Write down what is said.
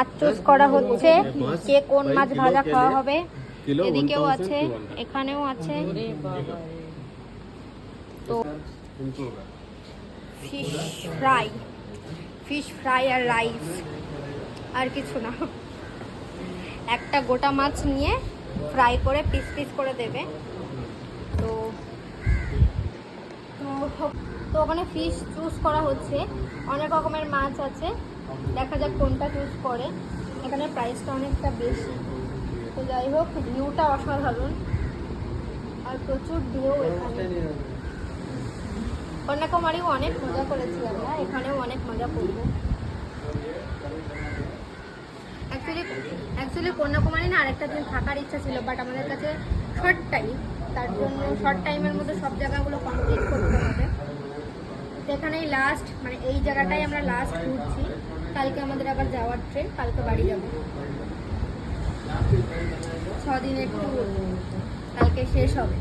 মাছ choose করা হচ্ছে, কে কোন মাছ ভাজা খাওয়া হবে। এদিকেও আছে, এখানেও আছে। তো ফিশ ফ্রাই আর রাইস, আর কিছু না। একটা গোটা মাছ নিয়ে ফ্রাই করে পিস পিস করে দেবে। তো তো ওখানে ফিশ চুজ করা হচ্ছে, অনেক রকমের মাছ আছে, দেখা যাক কোনটা চুজ করে। এখানে প্রাইসটা অনেকটা বেশি। তো যাই হোক, ভিউটা অসাধারণ আর প্রচুর ঢেউ এখানে। কন্যাকুমারীও অনেক মজা করেছি আমরা, এখানেও অনেক মজা করবো। অ্যাকচুয়ালি কন্যাকুমারী না আরেকটা দিন থাকার ইচ্ছা ছিল, বাট আমাদের কাছে শর্ট টাইম, তার জন্য শর্ট টাইমের মধ্যে সব জায়গাগুলো কমপ্লিট করতে হবে। সেখানেই লাস্ট, মানে এই জায়গাটাই আমরা লাস্ট ঘুরছি। কালকে আমাদের আবার যাওয়ার ট্রেন, কালকে বাড়ি যাব। 6 দিনের ট্যুর কালকে শেষ হবে।